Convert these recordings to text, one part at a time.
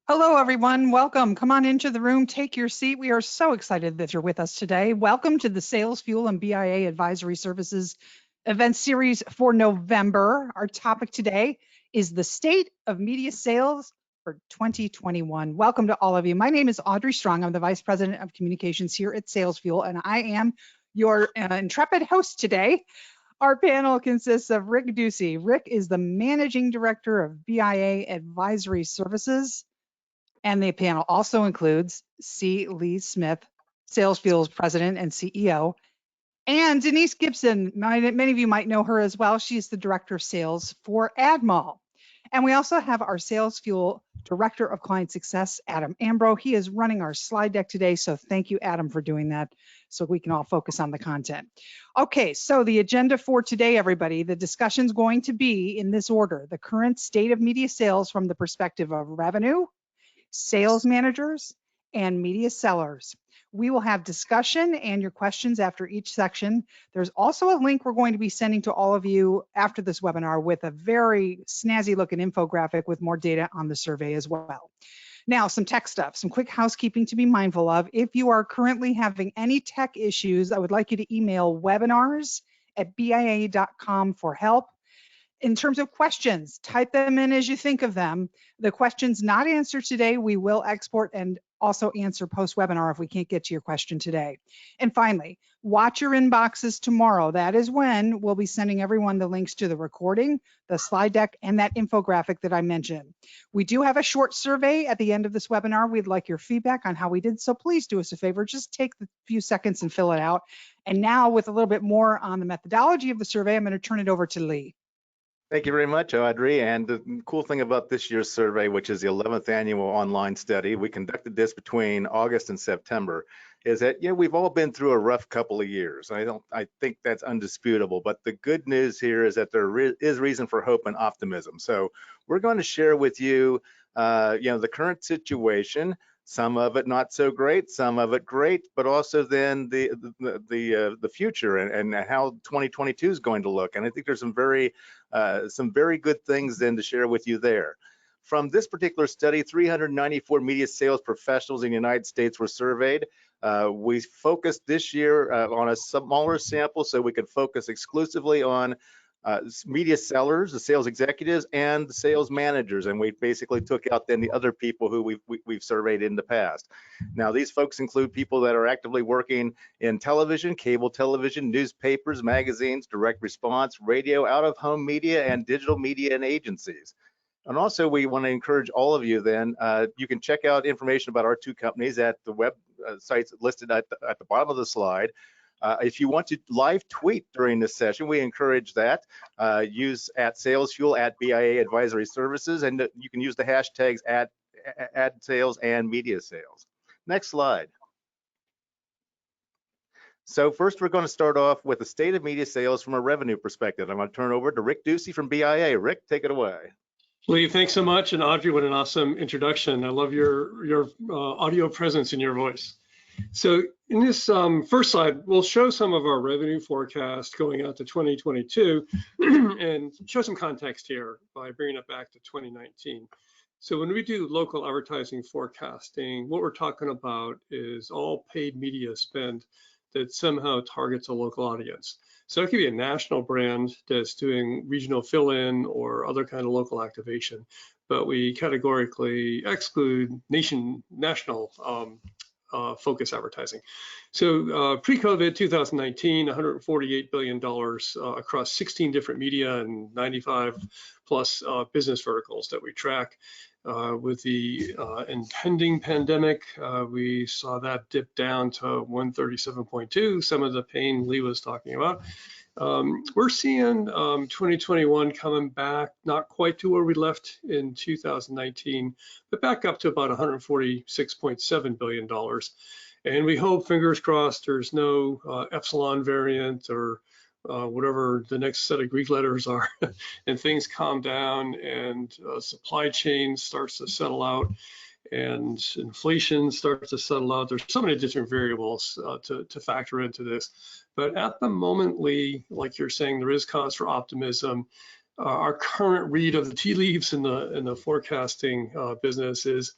Hello, everyone. Welcome. Come on into the room. Take your seat. We are so excited that you're with us today. Welcome to the Sales, Fuel, and BIA Advisory Services event series for November. Our topic today is the state of media sales for 2021. Welcome to all of you. My name is Audrey Strong. I'm the Vice President of Communications here at Sales Fuel, and I am your intrepid host today. Our panel consists of Rick Ducey. Rick is the Managing Director of BIA Advisory Services. And the panel also includes C. Lee Smith, Sales Fuel's President and CEO, and Denise Gibson. Many of you might know her as well. She's the Director of Sales for AdMall. And we also have our Sales Fuel Director of Client Success, Adam Ambro. He is running our slide deck today, so thank you, Adam, for doing that so we can all focus on the content. Okay, so the agenda for today, everybody, the discussion's going to be in this order: the current state of media sales from the perspective of revenue, sales managers, and media sellers. We will have discussion and your questions after each section. There's also a link we're going to be sending to all of you after this webinar with a very snazzy looking infographic with more data on the survey as well. Now, some tech stuff, some quick housekeeping to be mindful of. If you are currently having any tech issues, I would like you to email webinars@bia.com for help. In terms of questions, type them in as you think of them. The questions not answered today, we will export and also answer post-webinar if we can't get to your question today. And finally, watch your inboxes tomorrow. That is when we'll be sending everyone the links to the recording, the slide deck, and that infographic that I mentioned. We do have a short survey at the end of this webinar. We'd like your feedback on how we did, so please do us a favor. Just take the few seconds and fill it out. And now, with a little bit more on the methodology of the survey, I'm going to turn it over to Lee. Thank you very much, Audrey. And the cool thing about this year's survey, which is the 11th annual online study, we conducted this between August and September, is that we've all been through a rough couple of years. I think that's undisputable. But the good news here is that there is reason for hope and optimism. So we're going to share with you, the current situation. Some of it not so great, some of it great, but also then the future and how 2022 is going to look. And I think there's some very good things then to share with you there. From this particular study, 394 media sales professionals in the United States were surveyed. We focused this year on a smaller sample so we could focus exclusively on media sellers, the sales executives, and the sales managers, and we basically took out then the other people who we've surveyed in the past. Now, these folks include people that are actively working in television, cable television, newspapers, magazines, direct response, radio, out-of-home media, and digital media and agencies. And also, we want to encourage all of you then, you can check out information about our two companies at the web sites listed at the bottom of the slide. If you want to live tweet during this session, we encourage that. Use @SalesFuel, @BIA Advisory Services, and you can use the hashtags @AdSales and Media Sales. Next slide. So first, we're going to start off with the state of media sales from a revenue perspective. I'm going to turn over to Rick Ducey from BIA. Rick, take it away. Lee, thanks so much, and Audrey, what an awesome introduction. I love your audio presence and your voice. So in this first slide, we'll show some of our revenue forecast going out to 2022 and show some context here by bringing it back to 2019. So when we do local advertising forecasting, what we're talking about is all paid media spend that somehow targets a local audience. So it could be a national brand that's doing regional fill-in or other kind of local activation, but we categorically exclude national focus advertising. So pre-COVID 2019, $148 billion across 16 different media and 95 plus business verticals that we track. With the impending pandemic, we saw that dip down to 137.2, some of the pain Lee was talking about. We're seeing 2021 coming back, not quite to where we left in 2019, but back up to about $146.7 billion. And we hope, fingers crossed, there's no epsilon variant or whatever the next set of Greek letters are, and things calm down and supply chain starts to settle out and inflation starts to settle out. There's so many different variables to factor into this. But at the moment, Lee, like you're saying, there is cause for optimism. our current read of the tea leaves in the forecasting business is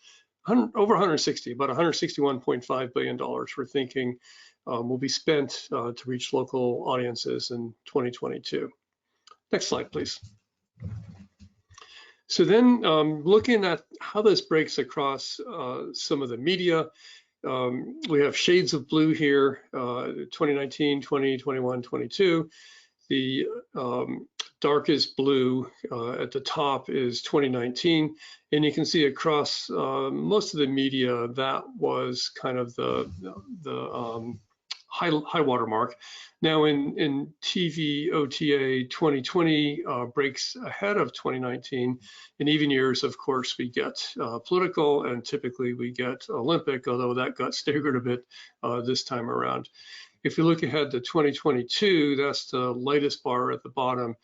over 160, about $161.5 billion we're thinking will be spent to reach local audiences in 2022. Next slide, please. So then looking at how this breaks across some of the media, we have shades of blue here, 2019, 20, 21, 22. The darkest blue at the top is 2019, and you can see across most of the media that was kind of the high water mark. Now in TV OTA, 2020 breaks ahead of 2019. In even years, of course, we get political, and typically we get Olympic, although that got staggered a bit this time around. If you look ahead to 2022, that's the lightest bar at the bottom,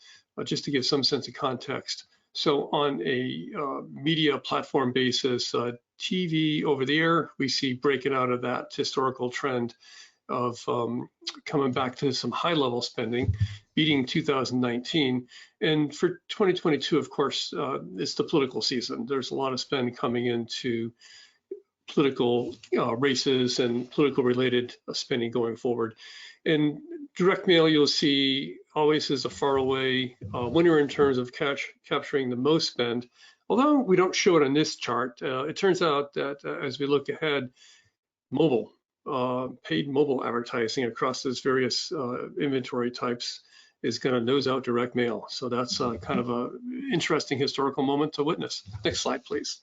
just to give some sense of context. So on a media platform basis, TV over the air, we see breaking out of that historical trend of coming back to some high level spending, beating 2019. And for 2022, of course, it's the political season. There's a lot of spend coming into political races and political related spending going forward. And direct mail, you'll see always is a far away winner in terms of capturing the most spend. Although we don't show it on this chart, it turns out that as we look ahead, mobile, paid mobile advertising across those various inventory types is going to nose out direct mail. So that's kind of an interesting historical moment to witness. Next slide, please.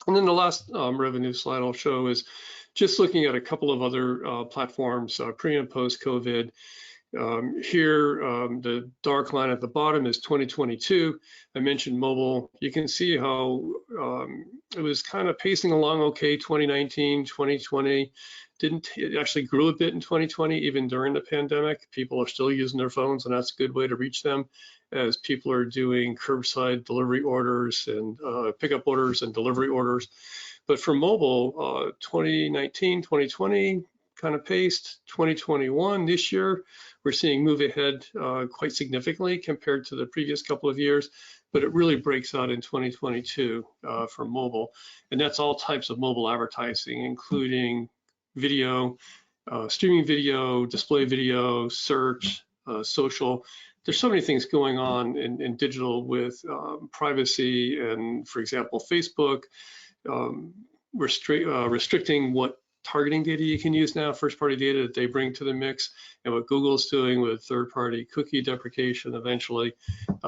And then the last revenue slide I'll show is just looking at a couple of other platforms, pre and post COVID. Here, the dark line at the bottom is 2022. I mentioned mobile. You can see how it was kind of pacing along okay, 2019, 2020. It actually grew a bit in 2020, even during the pandemic. People are still using their phones, and that's a good way to reach them as people are doing curbside delivery orders and pickup orders and delivery orders. But for mobile, 2019, 2020 kind of paced. 2021, this year, we're seeing move ahead quite significantly compared to the previous couple of years, but it really breaks out in 2022 for mobile. And that's all types of mobile advertising, including video, streaming video, display video, search, social. There's so many things going on in digital with privacy and, for example, Facebook restricting what targeting data you can use now, first-party data that they bring to the mix, and what Google's doing with third-party cookie deprecation eventually.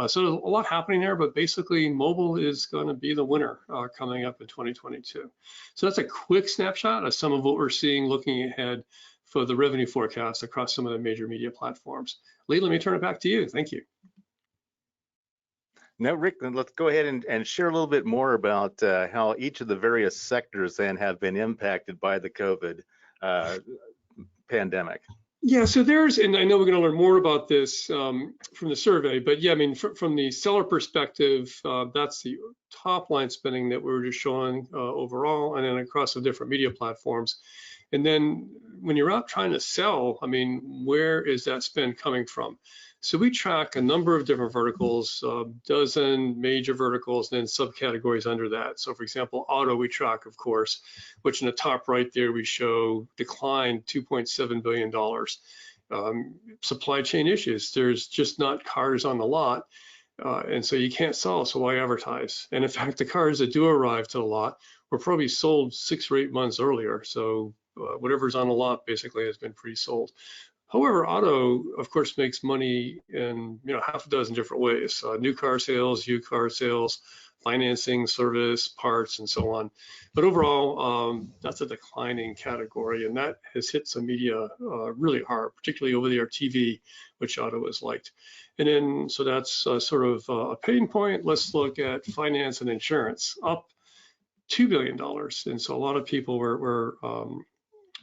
So there's a lot happening there, but basically mobile is going to be the winner coming up in 2022. So that's a quick snapshot of some of what we're seeing looking ahead for the revenue forecast across some of the major media platforms. Lee, let me turn it back to you. Thank you. Now, Rick, let's go ahead and share a little bit more about how each of the various sectors then have been impacted by the COVID pandemic. Yeah, so there's, and I know we're going to learn more about this from the survey, but yeah, I mean, from the seller perspective, that's the top line spending that we were just showing overall, and then across the different media platforms. And then when you're out trying to sell, I mean, where is that spend coming from? So we track a number of different verticals, dozen major verticals, and then subcategories under that. So for example, auto we track, of course, which in the top right there we show declined $2.7 billion. Supply chain issues, there's just not cars on the lot, and so you can't sell, so why advertise? And in fact, the cars that do arrive to the lot were probably sold 6 or 8 months earlier, so whatever's on the lot basically has been pre-sold. However, auto, of course, makes money in half a dozen different ways: new car sales, used car sales, financing, service, parts, and so on. But overall, that's a declining category, and that has hit some media really hard, particularly over-the-air TV, which auto is liked. And then, so that's sort of a pain point. Let's look at finance and insurance, up $2 billion, and so a lot of people were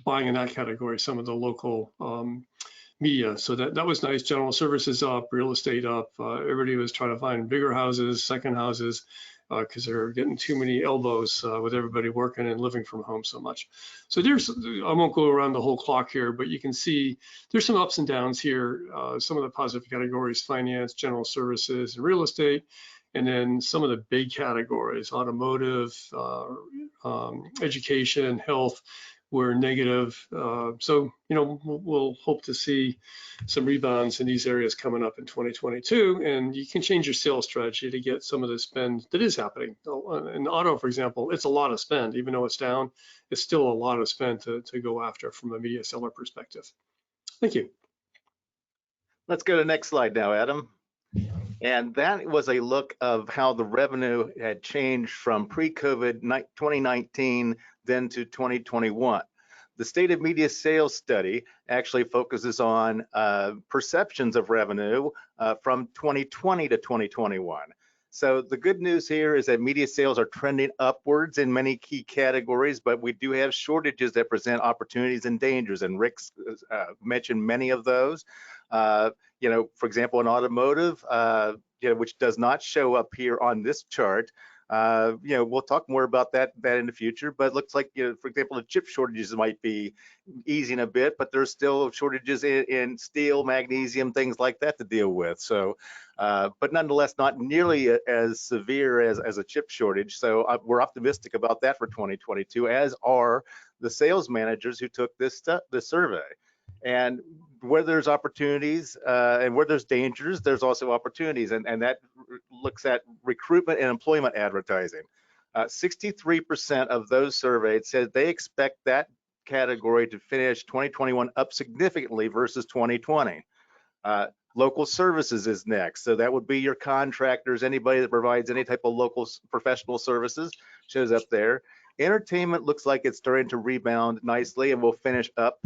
buying in that category. Some of the local media. So that was nice. General services up, real estate up. Everybody was trying to find bigger houses, second houses, because they're getting too many elbows with everybody working and living from home so much. So I won't go around the whole clock here, but you can see there's some ups and downs here. Some of the positive categories: finance, general services, and real estate. And then some of the big categories: automotive, education, health, were negative. So, we'll hope to see some rebounds in these areas coming up in 2022. And you can change your sales strategy to get some of the spend that is happening. In auto, for example, it's a lot of spend. Even though it's down, it's still a lot of spend to go after from a media seller perspective. Thank you. Let's go to the next slide now, Adam. And that was a look of how the revenue had changed from pre-COVID 2019 then to 2021. The State of Media Sales Study actually focuses on perceptions of revenue from 2020 to 2021. So the good news here is that media sales are trending upwards in many key categories, but we do have shortages that present opportunities and dangers, and Rick's mentioned many of those. For example, in automotive, which does not show up here on this chart. We'll talk more about that in the future, but it looks like, for example, the chip shortages might be easing a bit, but there's still shortages in steel, magnesium, things like that to deal with. So, but nonetheless, not nearly as severe as a chip shortage. So we're optimistic about that for 2022, as are the sales managers who took this survey. And where there's opportunities and where there's dangers, there's also opportunities, and that looks at recruitment and employment advertising. 63% of those surveyed said they expect that category to finish 2021 up significantly versus 2020. Local services is next, so that would be your contractors, anybody that provides any type of local professional services shows up there. Entertainment looks like it's starting to rebound nicely and will finish up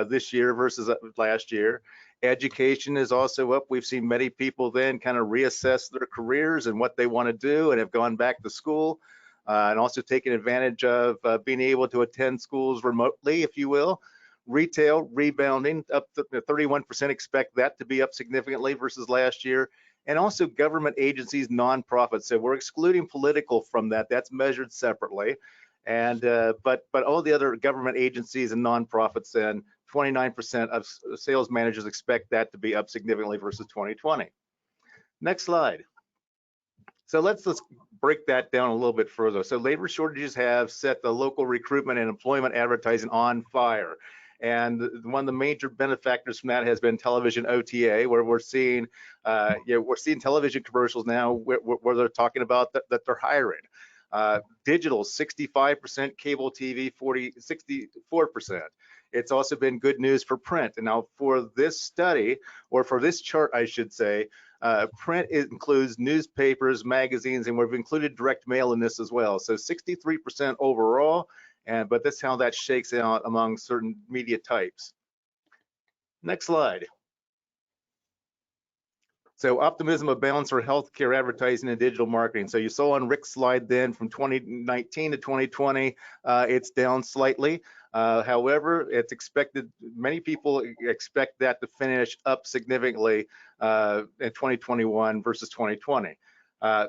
this year versus last year. Education is also up. We've seen many people then kind of reassess their careers and what they want to do and have gone back to school and also taken advantage of being able to attend schools remotely, if you will. Retail rebounding up to 31% expect that to be up significantly versus last year. And also government agencies, nonprofits. So we're excluding political from that. That's measured separately. And but all the other government agencies and nonprofits, then 29% of sales managers expect that to be up significantly versus 2020. Next slide. So let's break that down a little bit further. So labor shortages have set the local recruitment and employment advertising on fire. And one of the major benefactors from that has been television OTA, where we're seeing, we're seeing television commercials now where they're talking about that they're hiring. Digital, 65%, cable TV, 64%. It's also been good news for print. And now for this study, or for this chart, I should say, print includes newspapers, magazines, and we've included direct mail in this as well. So 63% overall, but that's how that shakes out among certain media types. Next slide. So optimism abounds for healthcare advertising and digital marketing. So you saw on Rick's slide then from 2019 to 2020, it's down slightly. However, it's expected, many people expect that to finish up significantly in 2021 versus 2020.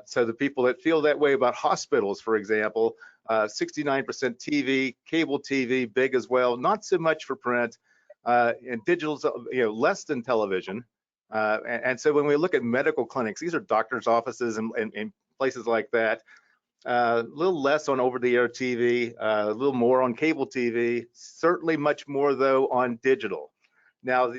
So the people that feel that way about hospitals, for example, 69% TV, cable TV, big as well, not so much for print, and digital's less than television. And so when we look at medical clinics, these are doctors' offices and places like that. A little less on over-the-air TV, a little more on cable TV, certainly much more though on digital. Now,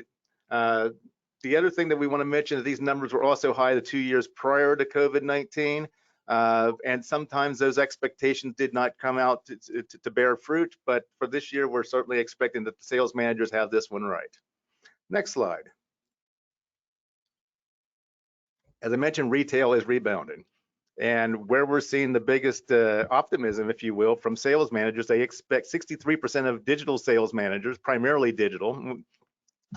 the other thing that we want to mention is these numbers were also high the 2 years prior to COVID-19, and sometimes those expectations did not come out to bear fruit, but for this year, we're certainly expecting that the sales managers have this one right. Next slide. As I mentioned, retail is rebounding. And where we're seeing the biggest optimism, if you will, from sales managers, they expect 63% of digital sales managers, primarily digital.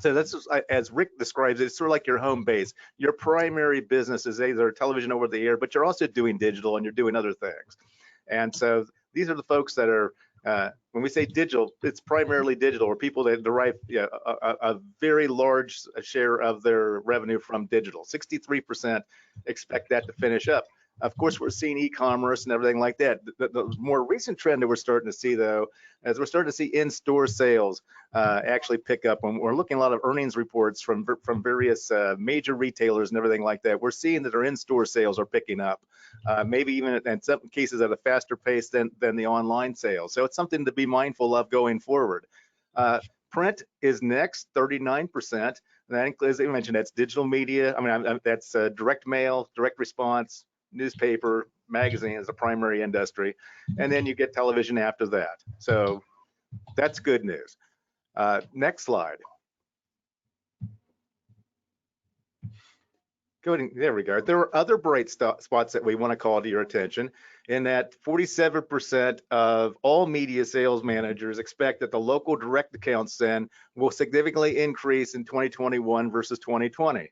So that's just, as Rick describes it, it's sort of like your home base. Your primary business is either television over the air, but you're also doing digital and you're doing other things. And so these are the folks that are When we say digital, it's primarily digital, or people that derive a very large share of their revenue from digital. 63% expect that to finish up. Of course, we're seeing e-commerce and everything like that. The more recent trend that we're starting to see, though, is we're starting to see in-store sales actually pick up. When we're looking at a lot of earnings reports from various major retailers and everything like that, we're seeing that their in-store sales are picking up, maybe even in some cases at a faster pace than the online sales. So it's something to be mindful of going forward. Print is next, 39%. And that includes, as I mentioned, that's digital media. I mean, that's direct mail, direct response, newspaper, magazine is the primary industry, and then you get television after that. So that's good news. Next slide. There we go. There are other bright spots that we want to call to your attention, in that 47% of all media sales managers expect that the local direct account spend will significantly increase in 2021 versus 2020.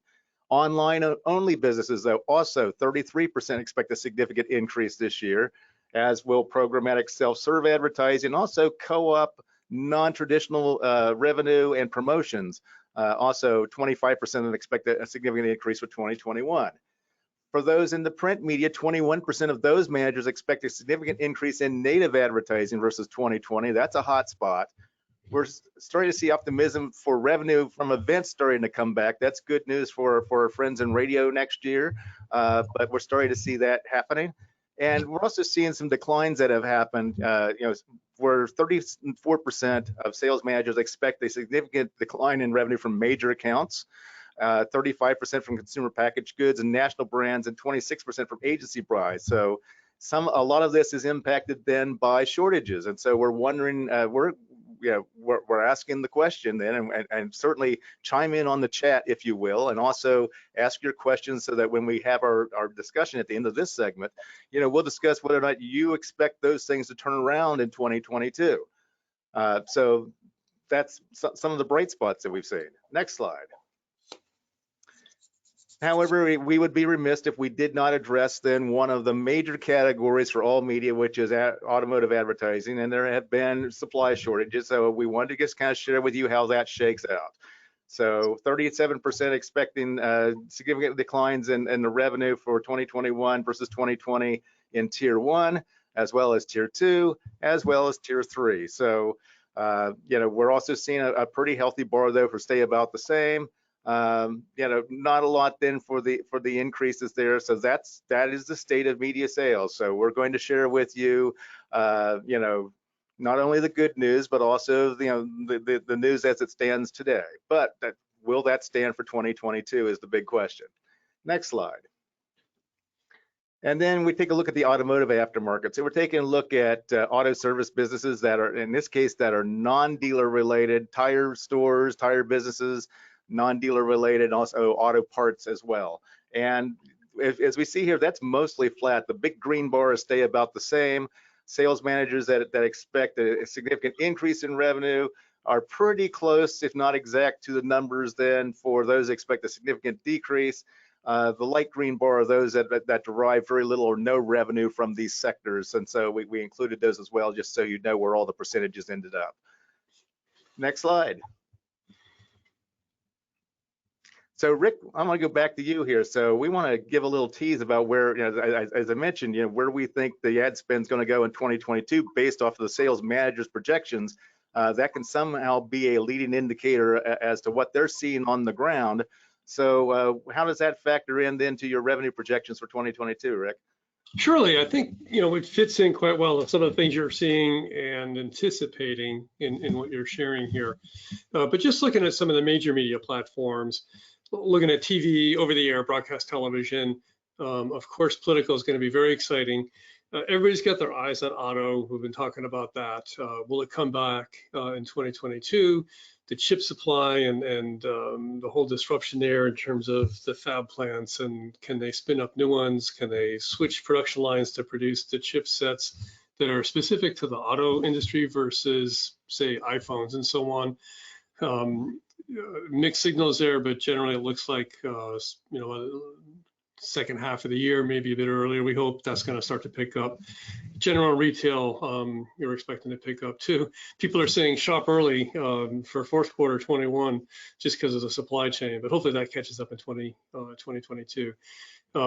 Online only businesses, though, also 33% expect a significant increase this year, as will programmatic self-serve advertising, also co-op, non-traditional revenue and promotions. Also 25% of them expect a significant increase for 2021. For those in the print media, 21% of those managers expect a significant increase in native advertising versus 2020. That's a hot spot. We're starting to see optimism for revenue from events starting to come back. That's good news for our friends in radio next year, but we're starting to see that happening. And we're also seeing some declines that have happened, where 34% of sales managers expect a significant decline in revenue from major accounts, 35% from consumer packaged goods and national brands, and 26% from agency buys. So a lot of this is impacted then by shortages. And so we're wondering, we're asking the question then, and certainly chime in on the chat, if you will, and also ask your questions so that when we have our discussion at the end of this segment, we'll discuss whether or not you expect those things to turn around in 2022. So that's some of the bright spots that we've seen. Next slide. However, we would be remiss if we did not address then one of the major categories for all media, which is automotive advertising, and there have been supply shortages. So we wanted to just kind of share with you how that shakes out. So 37% expecting significant declines in the revenue for 2021 versus 2020 in Tier 1, as well as Tier 2, as well as Tier 3. So, we're also seeing a pretty healthy bar, though, for stay about the same. Not a lot then for the increases there. So that is the state of media sales. So we're going to share with you, not only the good news, but also the news as it stands today. But will that stand for 2022 is the big question. Next slide. And then we take a look at the automotive aftermarket. So we're taking a look at auto service businesses that are, in this case, that are non-dealer related, tire stores, tire businesses, non-dealer related, also auto parts as well. And as we see here, that's mostly flat. The big green bars stay about the same. Sales managers that expect a significant increase in revenue are pretty close, if not exact, to the numbers then for those that expect a significant decrease. The light green bar are those that derive very little or no revenue from these sectors. And so we included those as well, just so you know where all the percentages ended up. Next slide. So Rick, I'm going to go back to you here. So we want to give a little tease about where, as I mentioned, where we think the ad spend is going to go in 2022 based off of the sales managers' projections. That can somehow be a leading indicator as to what they're seeing on the ground. So how does that factor in then to your revenue projections for 2022, Rick? Surely, I think it fits in quite well with some of the things you're seeing and anticipating in what you're sharing here. But just looking at some of the major media platforms, looking at TV, over-the-air, broadcast television, of course, political is going to be very exciting. Everybody's got their eyes on auto. We've been talking about that. Will it come back in 2022? The chip supply and the whole disruption there in terms of the fab plants, and can they spin up new ones? Can they switch production lines to produce the chipsets that are specific to the auto industry versus, say, iPhones and so on? Mixed signals there, but generally it looks like second half of the year, maybe a bit earlier. We hope that's going to start to pick up. General retail, you're expecting to pick up too. People are saying shop early for fourth quarter 21 just because of the supply chain, but hopefully that catches up in 2022.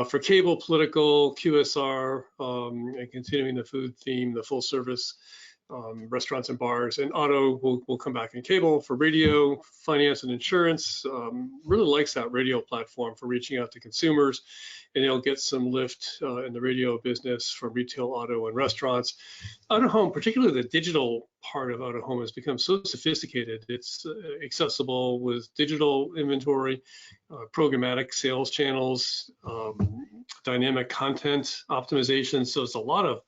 For cable, political, QSR, and continuing the food theme, the full service restaurants and bars, and auto will come back in cable. For radio, finance, and insurance, really likes that radio platform for reaching out to consumers, and they'll get some lift in the radio business for retail, auto, and restaurants. Out of home, particularly the digital part of out of home, has become so sophisticated. It's accessible with digital inventory, programmatic sales channels, dynamic content optimization. So it's a lot of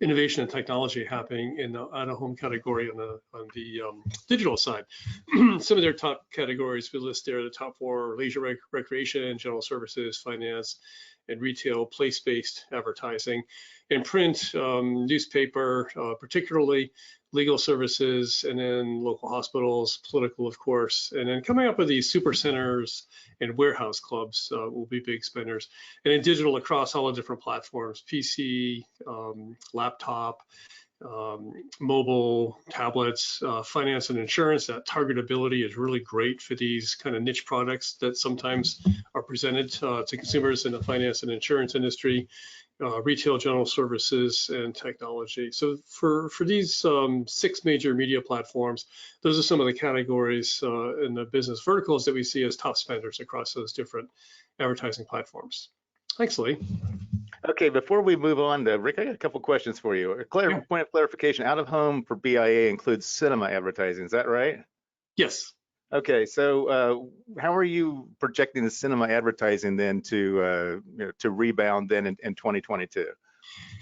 innovation and technology happening in the out-of-home category on the digital side. Some of their top categories we list there, the top four: leisure, recreation, general services, finance, and retail, place-based advertising. In print, newspaper, particularly legal services, and then local hospitals, political, of course, and then coming up with these super centers and warehouse clubs will be big spenders. And in digital, across all the different platforms: PC, laptop, mobile, tablets, finance and insurance. That targetability is really great for these kind of niche products that sometimes are presented to consumers in the finance and insurance industry. Retail, general services, and technology. So for these 6 major media platforms, those are some of the categories in the business verticals that we see as top spenders across those different advertising platforms. Thanks, Lee. Okay, before we move on, Rick, I got a couple questions for you. Point of clarification: out of home for BIA includes cinema advertising. Is that right? Yes. Okay, so how are you projecting the cinema advertising then to rebound then in 2022?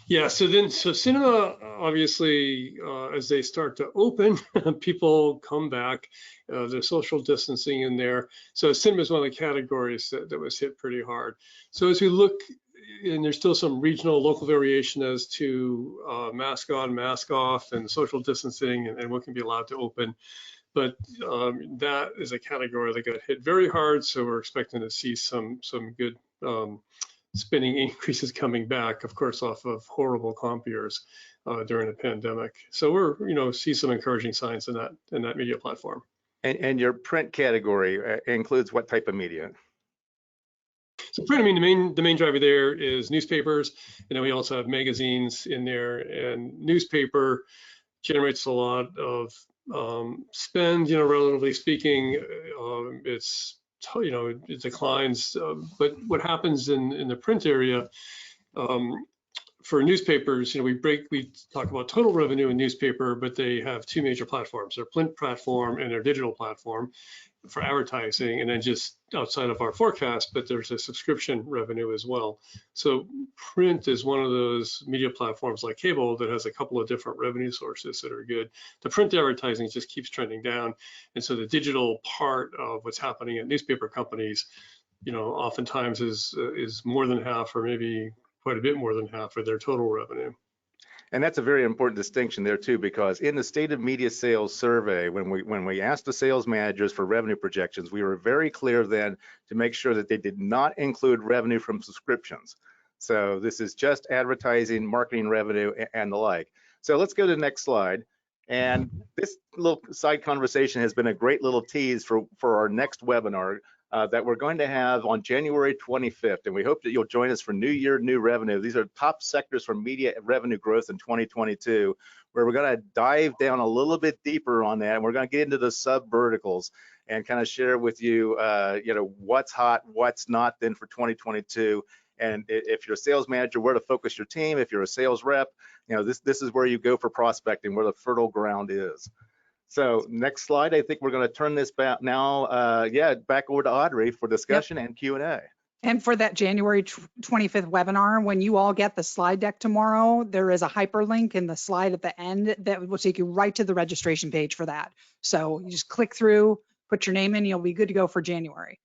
Yeah, so cinema, obviously, as they start to open, people come back. There's social distancing in there. So cinema is one of the categories that was hit pretty hard. So as we look, and there's still some regional, local variation as to mask on, mask off, and social distancing, and what can be allowed to open. But that is a category that got hit very hard, so we're expecting to see some good spending increases coming back, of course, off of horrible comp years during the pandemic. So we're see some encouraging signs in that media platform. And your print category includes what type of media? So print, I mean, the main driver there is newspapers, and then we also have magazines in there, and newspaper generates a lot of spend, relatively speaking. It declines, but what happens in the print area for newspapers, we talk about total revenue in newspaper, but they have 2 major platforms: their print platform and their digital platform for advertising, and then just outside of our forecast, but there's a subscription revenue as well. So print is one of those media platforms like cable that has a couple of different revenue sources that are good. The print advertising just keeps trending down, and so the digital part of what's happening at newspaper companies, oftentimes is more than half, or maybe quite a bit more than half of their total revenue. And that's a very important distinction there too, because in the State of Media Sales survey, when we asked the sales managers for revenue projections, we were very clear then to make sure that they did not include revenue from subscriptions. So this is just advertising, marketing revenue, and the like. So let's go to the next slide. And this little side conversation has been a great little tease for our next webinar that we're going to have on January 25th, and we hope that you'll join us for New Year, New Revenue. These are top sectors for media revenue growth in 2022, where we're going to dive down a little bit deeper on that, and we're going to get into the sub verticals and kind of share with you, what's hot, what's not then for 2022. And if you're a sales manager, where to focus your team. If you're a sales rep, this is where you go for prospecting, where the fertile ground is. So next slide, I think we're going to turn this back now, back over to Audrey for discussion and Q&A. And for that January 25th webinar, when you all get the slide deck tomorrow, there is a hyperlink in the slide at the end that will take you right to the registration page for that. So you just click through, put your name in, you'll be good to go for January.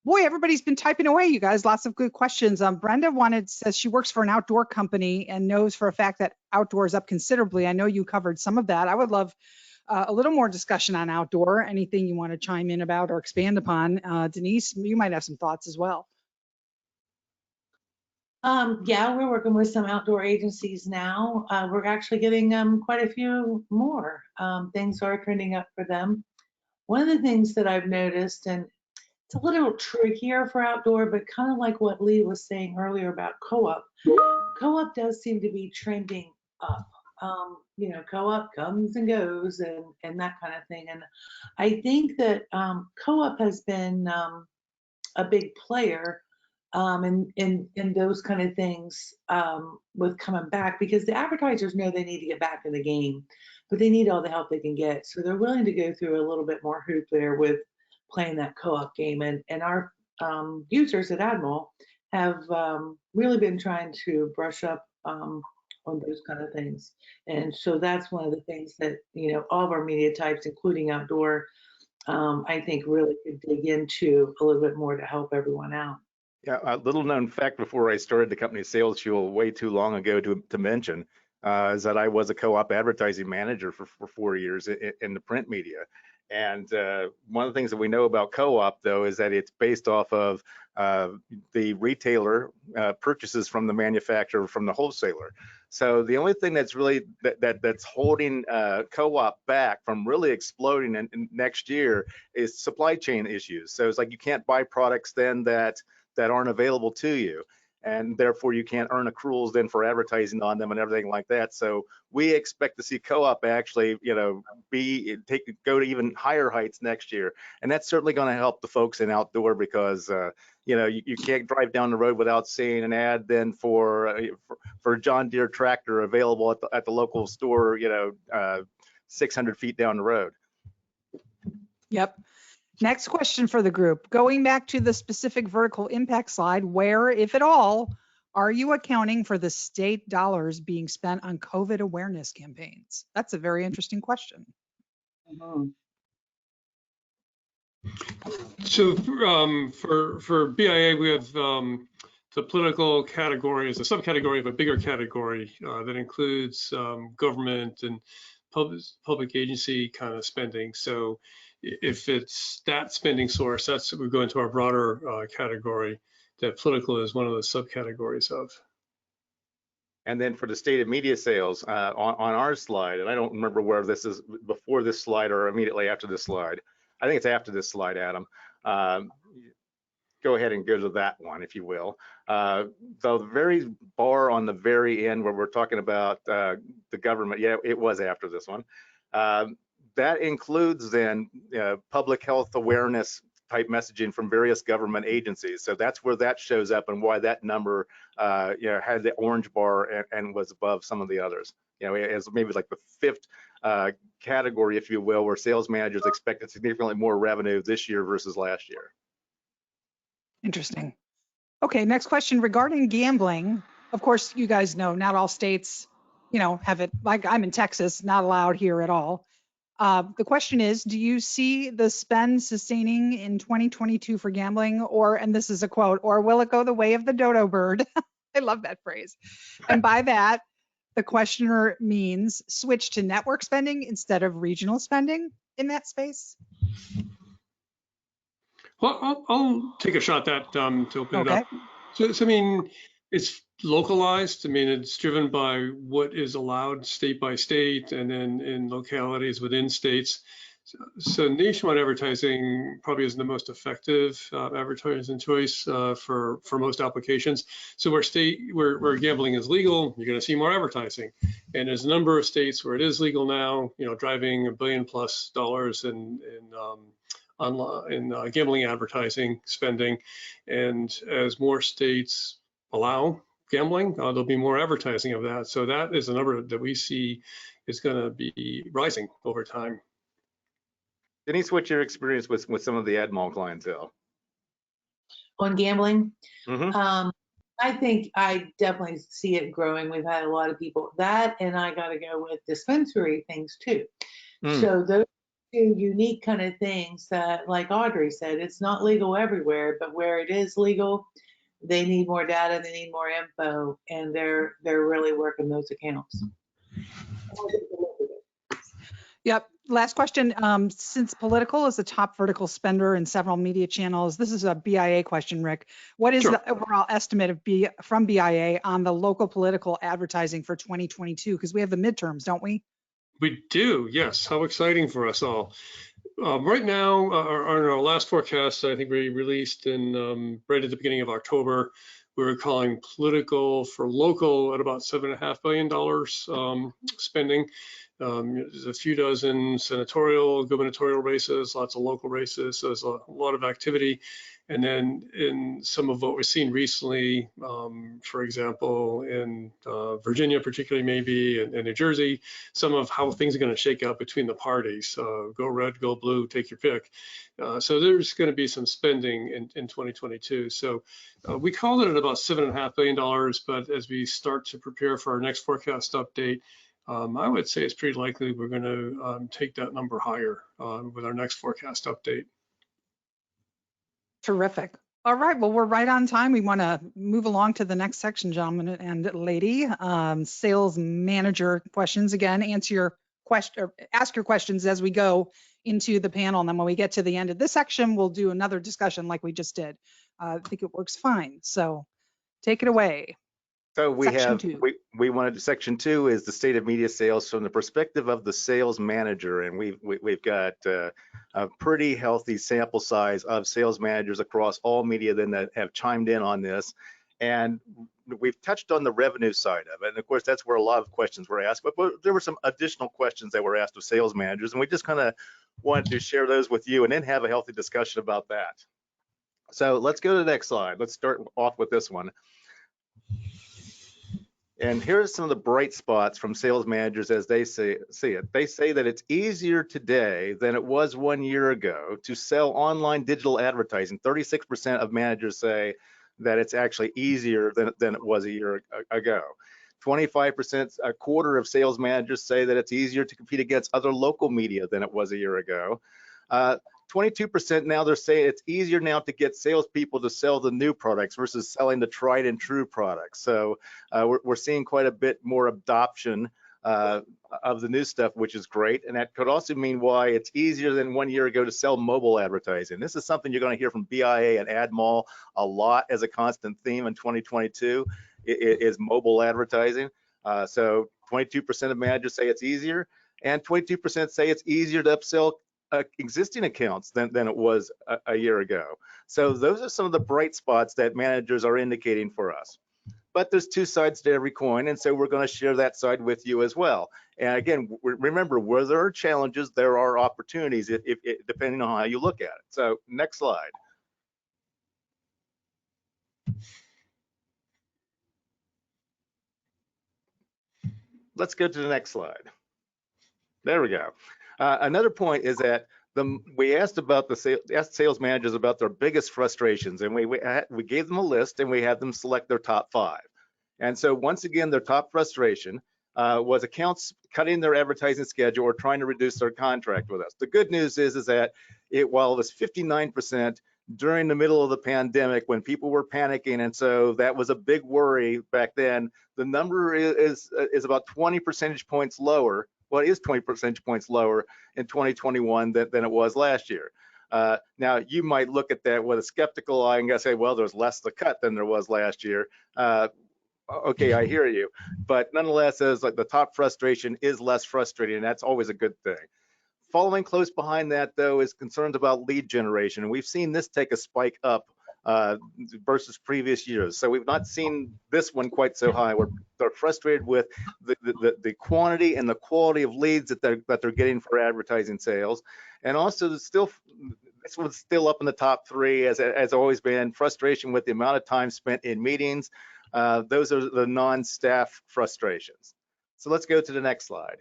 Boy, everybody's been typing away, you guys. Lots of good questions. Brenda says she works for an outdoor company and knows for a fact that outdoor is up considerably. I know you covered some of that. I would love a little more discussion on outdoor. Anything you want to chime in about or expand upon? Denise, you might have some thoughts as well. Yeah, we're working with some outdoor agencies now. We're actually getting quite a few more. Things are trending up for them. One of the things that I've noticed, and it's a little trickier for outdoor, but kind of like what Lee was saying earlier about co-op. Co-op does seem to be trending up. You know, co-op comes and goes and that kind of thing. And I think that co-op has been a big player in those kind of things with coming back, because the advertisers know they need to get back in the game, but they need all the help they can get. So they're willing to go through a little bit more hoop there with playing that co-op game. And our users at AdMall have really been trying to brush up on those kind of things. And so that's one of the things that, you know, all of our media types, including outdoor, I think really could dig into a little bit more to help everyone out. Yeah, a little known fact before I started the company Sales Fuel way too long ago to mention is that I was a co-op advertising manager for 4 years in the print media. And one of the things that we know about co-op, though, is that it's based off of the retailer purchases from the manufacturer, from the wholesaler. So the only thing that's really that's holding co-op back from really exploding in next year is supply chain issues. So it's like you can't buy products then that aren't available to you, and therefore you can't earn accruals then for advertising on them and everything like that. So we expect to see co-op actually, you know, go to even higher heights next year, and that's certainly going to help the folks in outdoor, because you know, you can't drive down the road without seeing an ad then for John Deere tractor available at the local store, you know, 600 feet down the road. Yep. Next question for the group. Going back to the specific vertical impact slide, where, if at all, are you accounting for the state dollars being spent on COVID awareness campaigns? That's a very interesting question. So for BIA, we have the political category as a subcategory of a bigger category that includes government and public agency kind of spending. So if it's that spending source, that's we go into our broader category that political is one of the subcategories of. And then for the stated media sales on our slide, and I don't remember where this is, before this slide or immediately after this slide. I think it's after this slide, Adam. Go ahead and go to that one, if you will. The very bar on the very end where we're talking about the government, yeah, it was after this one. That includes then public health awareness type messaging from various government agencies. So that's where that shows up and why that number you know, had the orange bar and was above some of the others. You know, it's maybe like the fifth category, if you will, where sales managers expected significantly more revenue this year versus last year. Interesting. Okay, next question regarding gambling. Of course, you guys know not all states, you know, have it. Like I'm in Texas, not allowed here at all. The question is, do you see the spend sustaining in 2022 for gambling, or, and this is a quote, or will it go the way of the dodo bird? I love that phrase. And by that, the questioner means switch to network spending instead of regional spending in that space? Well, I'll take a shot at that to open it Okay. up. So I mean, it's localized. I mean, it's driven by what is allowed state by state and then in localities within states. So nationwide advertising probably isn't the most effective advertising choice for most applications. So where gambling is legal, you're going to see more advertising. And there's a number of states where it is legal now, you know, driving $1 billion+ in gambling advertising spending. And as more states allow gambling, there'll be more advertising of that. So that is a number that we see is going to be rising over time. Denise, what's your experience with some of the AdMall clientele? On gambling, Mm-hmm. I think I definitely see it growing. We've had a lot of people that, and I got to go with dispensary things too. So those two unique kind of things that, like Audrey said, it's not legal everywhere, but where it is legal, they need more data, they need more info, and they're really working those accounts. Yep. Last question. Since political is the top vertical spender in several media channels, this is a BIA question, Rick. What is Sure. the overall estimate of from BIA on the local political advertising for 2022? Because we have the midterms, don't we? We do, yes. How exciting for us all. Right now, on our last forecast, I think we released in right at the beginning of October, we were calling political for local at about $7.5 billion spending. There's a few dozen senatorial, gubernatorial races, lots of local races. So there's a lot of activity. And then in some of what we've seen recently, for example, in Virginia, particularly maybe, and New Jersey, some of how things are going to shake out between the parties. Go red, go blue, take your pick. So there's going to be some spending in 2022. So we called it at about $7.5 billion, but as we start to prepare for our next forecast update, I would say it's pretty likely we're going to take that number higher with our next forecast update. Terrific. All right. Well, we're right on time. We want to move along to the next section, gentlemen and lady. Sales manager questions. Again, answer your question, or ask your questions as we go into the panel. And then when we get to the end of this section, we'll do another discussion like we just did. I think it works fine. So take it away. So we Section have, two. we wanted, section 2 is the state of media sales from the perspective of the sales manager. And we've got a pretty healthy sample size of sales managers across all media then that have chimed in on this. And we've touched on the revenue side of it. And of course, that's where a lot of questions were asked, but there were some additional questions that were asked of sales managers. And we just kind of wanted to share those with you and then have a healthy discussion about that. So let's go to the next slide. Let's start off with this one. And here's some of the bright spots from sales managers as they see it. They say that it's easier today than it was 1 year ago to sell online digital advertising. 36% of managers say that it's actually easier than it was a year ago. 25%, a quarter of sales managers say that it's easier to compete against other local media than it was a year ago. 22% now they're saying it's easier now to get salespeople to sell the new products versus selling the tried and true products. So we're seeing quite a bit more adoption of the new stuff, which is great. And that could also mean why it's easier than 1 year ago to sell mobile advertising. This is something you're going to hear from BIA and AdMall a lot as a constant theme in 2022 is mobile advertising. So 22% of managers say it's easier, and 22% say it's easier to upsell existing accounts than it was a year ago. So those are some of the bright spots that managers are indicating for us. But there's two sides to every coin, and so we're going to share that side with you as well. And again, remember, where there are challenges, there are opportunities, depending on how you look at it. So next slide. Let's go to the next slide. There we go. Another point is that we asked about asked sales managers about their biggest frustrations, and we gave them a list and we had them select their top 5. And so once again, their top frustration was accounts cutting their advertising schedule or trying to reduce their contract with us. The good news is that while it was 59% during the middle of the pandemic when people were panicking, and so that was a big worry back then, the number is about 20 percentage points lower. Well, it is 20 percentage points lower in 2021 than it was last year. Now, you might look at that with a skeptical eye and say, well, there's less to cut than there was last year. Okay, I hear you. But nonetheless, as like the top frustration is less frustrating, and that's always a good thing. Following close behind that, though, is concerns about lead generation. And we've seen this take a spike up versus previous years. So we've not seen this one quite so high. They're frustrated with the quantity and the quality of leads that they're getting for advertising sales. And also this one's still up in the top 3 as always been, frustration with the amount of time spent in meetings. Those are the non-staff frustrations. So let's go to the next slide.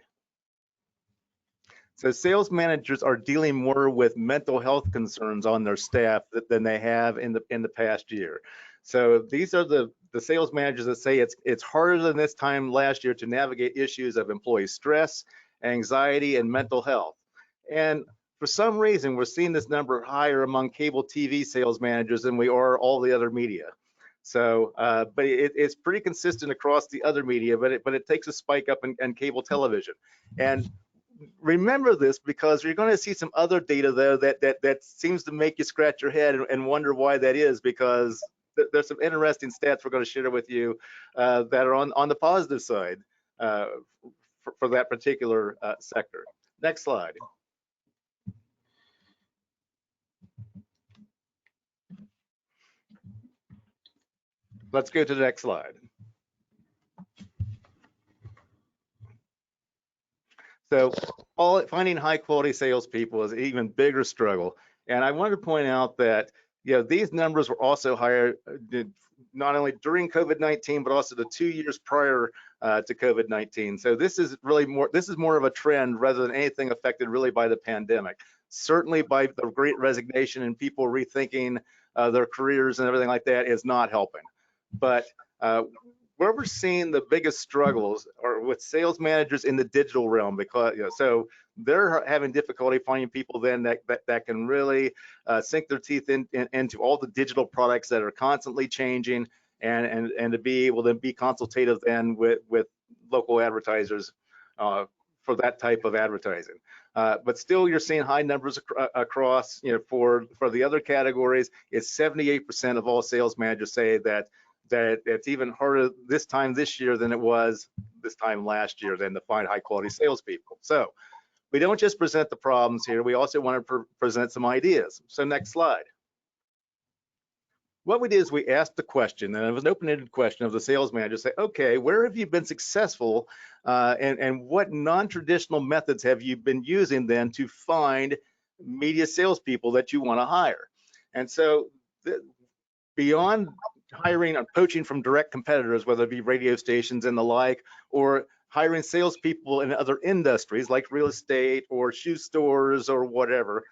So sales managers are dealing more with mental health concerns on their staff than they have in the past year. So these are the sales managers that say it's harder than this time last year to navigate issues of employee stress, anxiety, and mental health. And for some reason, we're seeing this number higher among cable TV sales managers than we are all the other media. So, but it's pretty consistent across the other media, but it takes a spike up in cable television. And remember this because you're going to see some other data though that seems to make you scratch your head and wonder why that is, because there's some interesting stats we're going to share with you that are on the positive side for that particular sector. Next slide. Let's go to the next slide. So finding high quality salespeople is an even bigger struggle. And I wanted to point out that these numbers were also higher not only during COVID-19, but also the 2 years prior to COVID-19. So this is more of a trend rather than anything affected really by the pandemic. Certainly by the Great Resignation and people rethinking their careers and everything like that is not helping. But where we're seeing the biggest struggles are with sales managers in the digital realm, because so they're having difficulty finding people then that can really sink their teeth into all the digital products that are constantly changing, and to be able to be consultative then with local advertisers for that type of advertising. But still, you're seeing high numbers across. For the other categories, it's 78% of all sales managers say that it's even harder this year than it was this time last year than to find high quality salespeople. So we don't just present the problems here, we also want to present some ideas. So next slide. What we did is we asked the question, and it was an open-ended question of the sales manager, say, okay, where have you been successful and what non-traditional methods have you been using then to find media salespeople that you want to hire? And so beyond hiring or poaching from direct competitors, whether it be radio stations and the like, or hiring salespeople in other industries like real estate or shoe stores or whatever.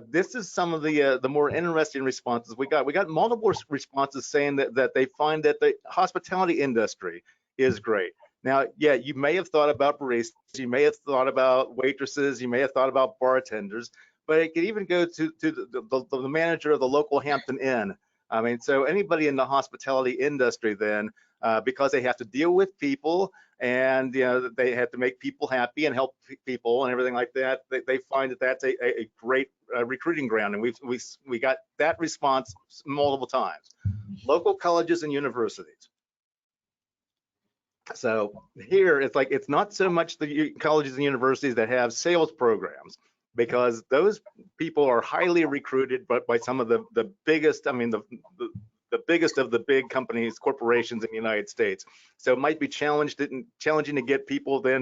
This is some of the more interesting responses we got. We got multiple responses saying that they find that the hospitality industry is great. Now, you may have thought about baristas, you may have thought about waitresses, you may have thought about bartenders, but it could even go to the manager of the local Hampton Inn. I mean, so anybody in the hospitality industry then, because they have to deal with people and they have to make people happy and help people and everything like that, they find that that's a great recruiting ground, and we got that response multiple times. Local colleges and universities. So here it's not so much the colleges and universities that have sales programs, because those people are highly recruited, but by some of the biggest, I mean, the biggest of the big companies, corporations in the United States. So it might be challenging to get people then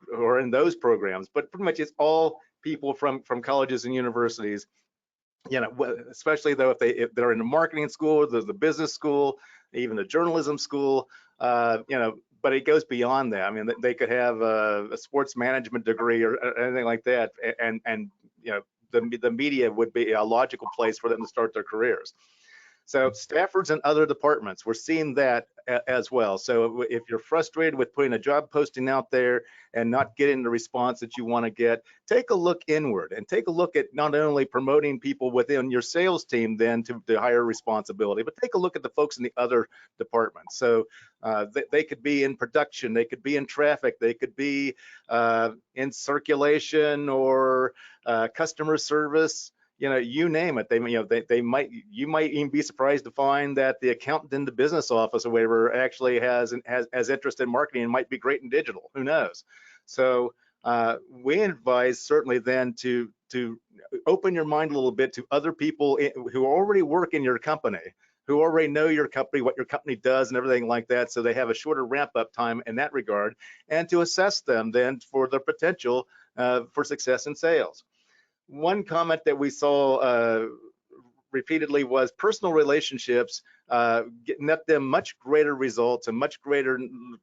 who are in those programs, but pretty much it's all people from colleges and universities. Especially though if they're in the marketing school, the business school, even the journalism school, but it goes beyond that. I mean, they could have a sports management degree or anything like that, and the media would be a logical place for them to start their careers. So Staffords and other departments, we're seeing that as well. So if you're frustrated with putting a job posting out there and not getting the response that you want to get, take a look inward and take a look at not only promoting people within your sales team then to higher responsibility, but take a look at the folks in the other departments. So they could be in production, they could be in traffic, they could be in circulation or customer service. You name it. You might even be surprised to find that the accountant in the business office or whatever actually has interest in marketing and might be great in digital. Who knows? So we advise certainly then to open your mind a little bit to other people who already work in your company, who already know your company, what your company does and everything like that, so they have a shorter ramp up time in that regard, and to assess them then for their potential for success in sales. One comment that we saw repeatedly was personal relationships net them much greater results and much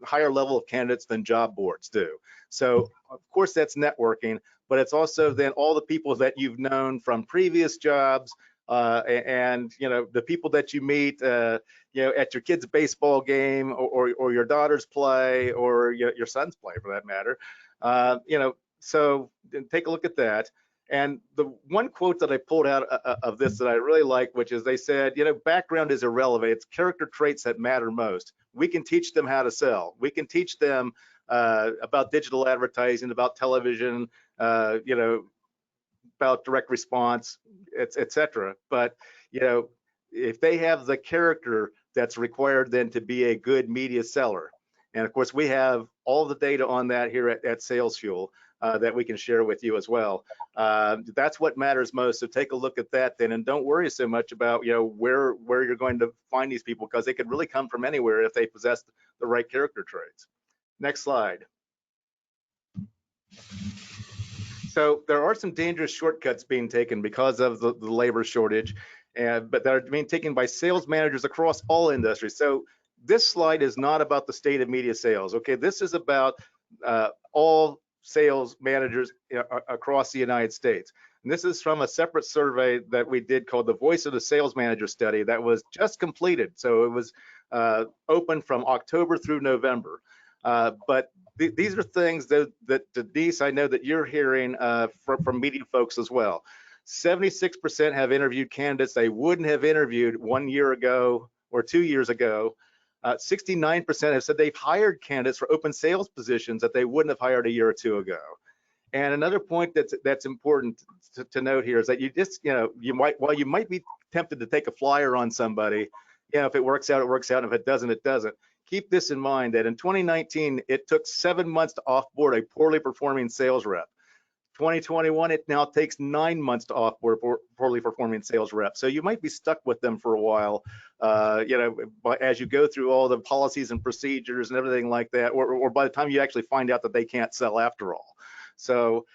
higher level of candidates than job boards do. So of course that's networking, but it's also then all the people that you've known from previous jobs and the people that you meet at your kid's baseball game or your daughter's play or your son's play for that matter. So take a look at that. And the one quote that I pulled out of this that I really like, which is they said, background is irrelevant. It's character traits that matter most. We can teach them how to sell. We can teach them about digital advertising, about television, you know, about direct response, et cetera. But, you know, if they have the character that's required then to be a good media seller, and of course we have all the data on that here at SalesFuel that we can share with you as well. That's what matters most. So take a look at that then, and don't worry so much about, you know, where you're going to find these people, because they could really come from anywhere if they possess the right character traits. Next slide. So there are some dangerous shortcuts being taken because of the labor shortage, but that are being taken by sales managers across all industries. So this slide is not about the state of media sales. Okay, this is about all sales managers across the United States. And this is from a separate survey that we did called the Voice of the Sales Manager study that was just completed. So it was open from October through November. But these are things that Denise, I know that you're hearing from media folks as well. 76% have interviewed candidates they wouldn't have interviewed 1 year ago or 2 years ago. 69% have said they've hired candidates for open sales positions that they wouldn't have hired a year or two ago. And another point that's important to note here is that you just, you know, while you might be tempted to take a flyer on somebody, you know, if it works out, it works out. And if it doesn't, it doesn't. Keep this in mind that in 2019, it took 7 months to offboard a poorly performing sales rep. 2021, it now takes 9 months to offboard poorly performing sales rep. So you might be stuck with them for a while, you know, as you go through all the policies and procedures and everything like that, or by the time you actually find out that they can't sell after all. So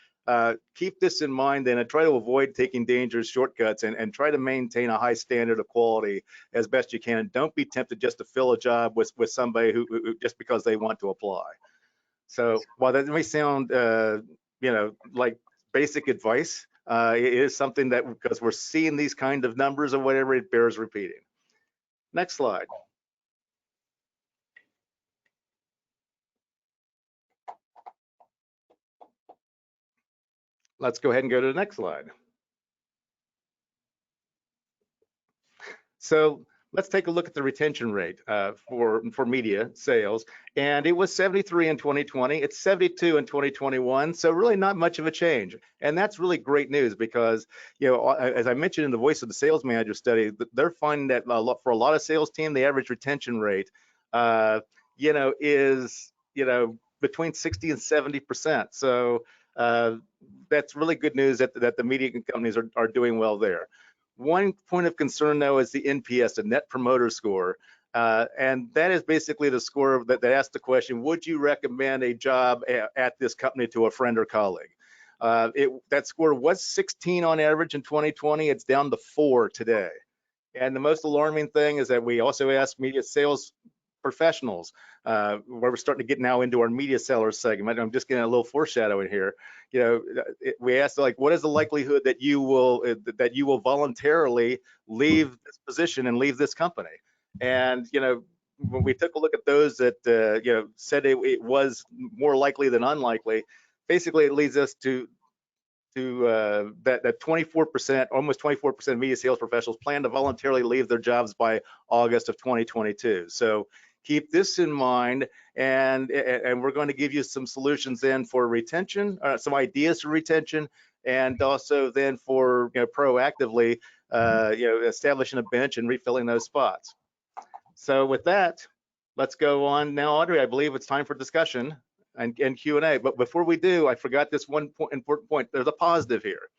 keep this in mind then, and try to avoid taking dangerous shortcuts, and try to maintain a high standard of quality as best you can. Don't be tempted just to fill a job with somebody who just because they want to apply. So while that may sound you know, like basic advice, it is something that, because we're seeing these kind of numbers or whatever, it bears repeating. Next slide. Let's go ahead and go to the next slide. So let's take a look at the retention rate for media sales. And it was 73 in 2020. It's 72 in 2021. So really not much of a change. And that's really great news, because, you know, as I mentioned in the Voice of the Sales Manager study, they're finding that for a lot of sales team, the average retention rate, you know, is, you know, between 60 and 70%. So that's really good news that the media companies are doing well there. One point of concern, though, is the NPS, the Net Promoter Score. And that is basically the score that asks the question, would you recommend a job at this company to a friend or colleague? That score was 16 on average in 2020. It's down to 4 today. And the most alarming thing is that we also ask media sales professionals, where we're starting to get now into our media sellers segment. I'm just getting a little foreshadowing here. You know, we asked, like, what is the likelihood that you will voluntarily leave this position and leave this company? And, you know, when we took a look at those that you know, said it was more likely than unlikely, basically it leads us to that 24%, almost 24% of media sales professionals plan to voluntarily leave their jobs by August of 2022. So keep this in mind, and we're going to give you some solutions then for retention, some ideas for retention, and also then for, you know, proactively, you know, establishing a bench and refilling those spots. So with that, let's go on now, Audrey. I believe it's time for discussion and Q&A. But before we do, I forgot this one important point. There's a positive here.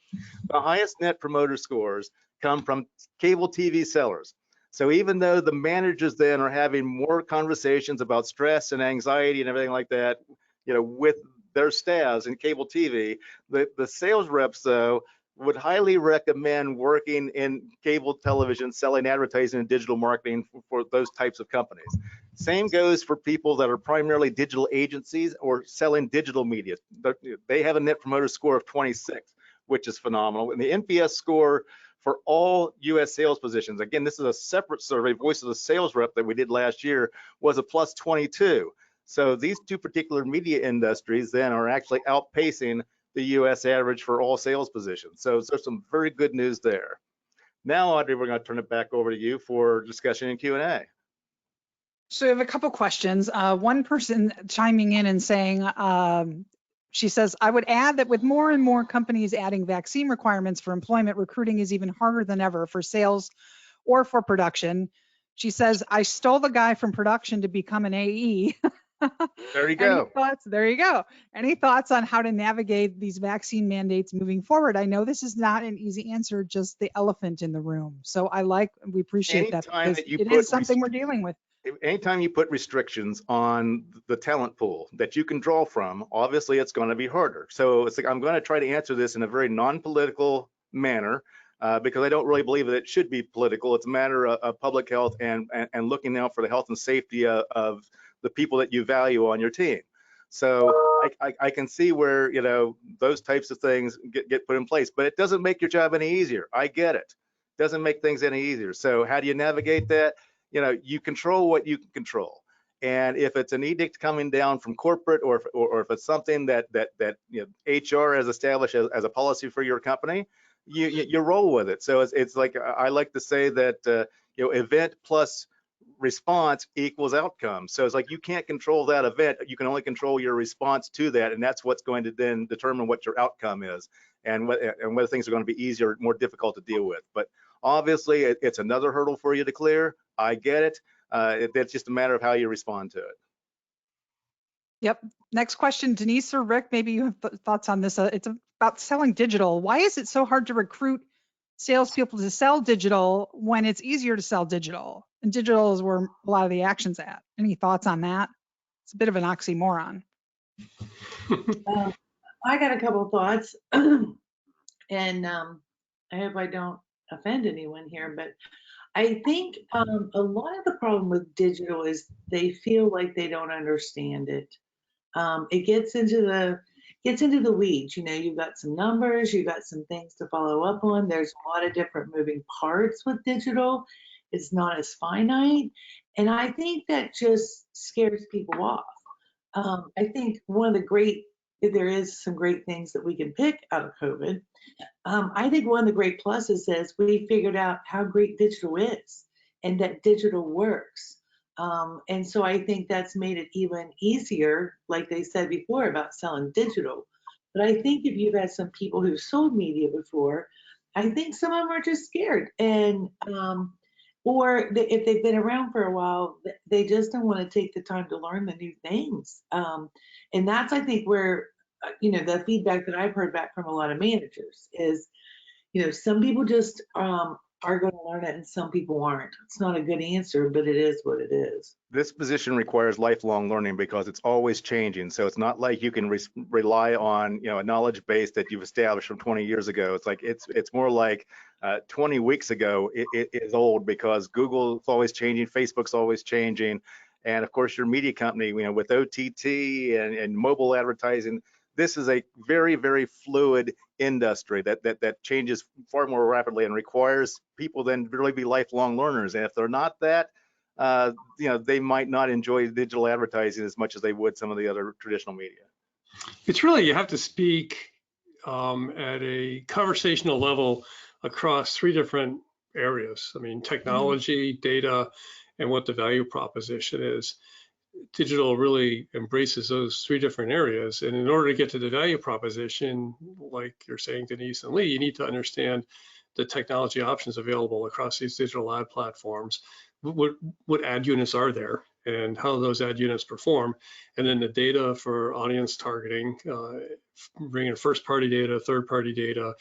The highest Net Promoter Scores come from cable TV sellers. So even though the managers then are having more conversations about stress and anxiety and everything like that, you know, with their staffs in cable TV, the sales reps, though, would highly recommend working in cable television, selling advertising and digital marketing for those types of companies. Same goes for people that are primarily digital agencies or selling digital media. They have a Net Promoter Score of 26, which is phenomenal. And the NPS score for all US sales positions, again, this is a separate survey, Voice of the Sales Rep, that we did last year, was a plus 22. So these two particular media industries then are actually outpacing the US average for all sales positions. So there's some very good news there. Now, Audrey, we're going to turn it back over to you for discussion and Q&A. So I have a couple questions. One person chiming in and saying, she says, I would add that with more and more companies adding vaccine requirements for employment, recruiting is even harder than ever for sales or for production. She says, I stole the guy from production to become an AE. There you Any go. thoughts? There you go. Any thoughts on how to navigate these vaccine mandates moving forward? I know this is not an easy answer, just the elephant in the room. So we appreciate that Anytime because that you it put is something we're dealing with. anytime you put restrictions on the talent pool that you can draw from, obviously it's going to be harder. So it's like, I'm going to try to answer this in a very non-political manner because I don't really believe that it should be political. It's a matter of public health and looking out for the health and safety of the people that you value on your team. So I can see where, you know, those types of things get put in place, but it doesn't make your job any easier. I get it. Doesn't make things any easier. So how do you navigate that? You know, you control what you can control. And if it's an edict coming down from corporate, or if it's something that you know, HR has established as a policy for your company, you roll with it. So it's like, I like to say that you know, event plus response equals outcome. So it's like, you can't control that event, you can only control your response to that, and that's what's going to then determine what your outcome is, and whether things are going to be easier or more difficult to deal with. But obviously it's another hurdle for you to clear. I get it. It's just a matter of how you respond to it. Yep. Next question, Denise or Rick, maybe you have thoughts on this. It's about selling digital. Why is it so hard to recruit salespeople to sell digital when it's easier to sell digital? And digital is where a lot of the action's at. Any thoughts on that? It's a bit of an oxymoron. I got a couple of thoughts, and I hope I don't offend anyone here, but I think a lot of the problem with digital is they feel like they don't understand it. It gets into the weeds. You know, you've got some numbers, you've got some things to follow up on. There's a lot of different moving parts with digital. It's not as finite, and I think that just scares people off. I think there is some great things that we can pick out of COVID. I think one of the great pluses is we figured out how great digital is and that digital works. And so I think that's made it even easier, like they said before, about selling digital. But I think if you've had some people who've sold media before, I think some of them are just scared. And if they've been around for a while, they just don't want to take the time to learn the new things. And that's, I think, where you know, the feedback that I've heard back from a lot of managers is, you know, some people just are going to learn it and some people aren't. It's not a good answer, but it is what it is. This position requires lifelong learning because it's always changing. So it's not like you can rely on, you know, a knowledge base that you've established from 20 years ago. It's like it's more like 20 weeks ago it is old, because Google's always changing, Facebook's always changing, and of course your media company, you know, with OTT and mobile advertising. This is a very, very fluid industry that changes far more rapidly and requires people then to really be lifelong learners. And if they're not that, you know, they might not enjoy digital advertising as much as they would some of the other traditional media. It's really, you have to speak at a conversational level across three different areas. I mean, technology, data, and what the value proposition is. Digital really embraces those three different areas. And in order to get to the value proposition, like you're saying, Denise and Lee, you need to understand the technology options available across these digital ad platforms. What ad units are there and how those ad units perform, and then the data for audience targeting, bringing first party data, third party data,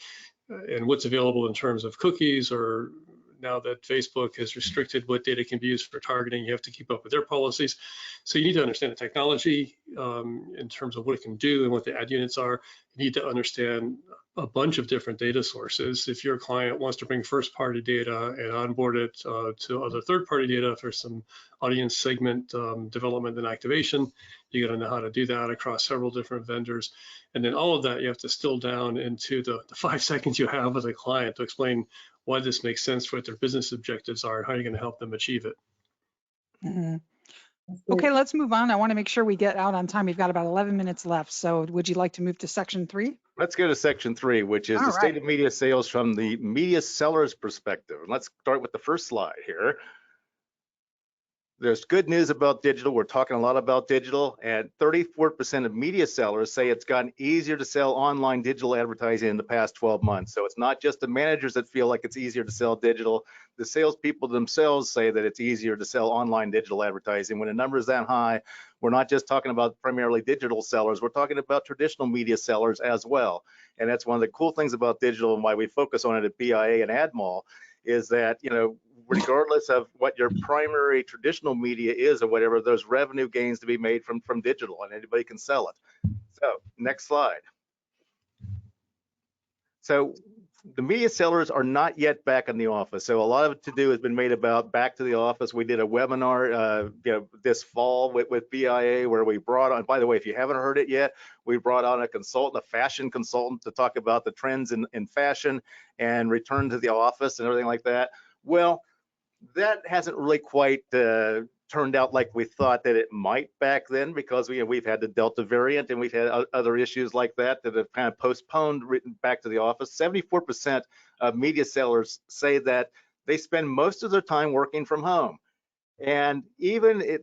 and what's available in terms of cookies, or now that Facebook has restricted what data can be used for targeting, you have to keep up with their policies. So you need to understand the technology in terms of what it can do and what the ad units are. You need to understand a bunch of different data sources. If your client wants to bring first party data and onboard it to other third party data for some audience segment development and activation, you got to know how to do that across several different vendors. And then all of that you have to distill down into the 5 seconds you have with a client to explain why this makes sense, what their business objectives are, and how you're going to help them achieve it. Mm-hmm. Okay, let's move on. I want to make sure we get out on time. We've got about 11 minutes left. So would you like to move to section 3? Let's go to section 3, which is the state of media sales from the media seller's perspective. Let's start with the first slide here. There's good news about digital. We're talking a lot about digital, and 34% of media sellers say it's gotten easier to sell online digital advertising in the past 12 months. So it's not just the managers that feel like it's easier to sell digital. The salespeople themselves say that it's easier to sell online digital advertising. When a number is that high, we're not just talking about primarily digital sellers. We're talking about traditional media sellers as well. And that's one of the cool things about digital and why we focus on it at BIA and AdMall is that, regardless of what your primary traditional media is or whatever, there's revenue gains to be made from digital, and anybody can sell it. So next slide. So the media sellers are not yet back in the office. So a lot of to do has been made about back to the office. We did a webinar this fall with BIA where we brought on, by the way, if you haven't heard it yet, we brought on a consultant, a fashion consultant, to talk about the trends in fashion and return to the office and everything like that. Well, that hasn't really quite turned out like we thought that it might back then, because we've had the Delta variant and we've had other issues like that that have kind of postponed back to the office. 74% of media sellers say that they spend most of their time working from home. And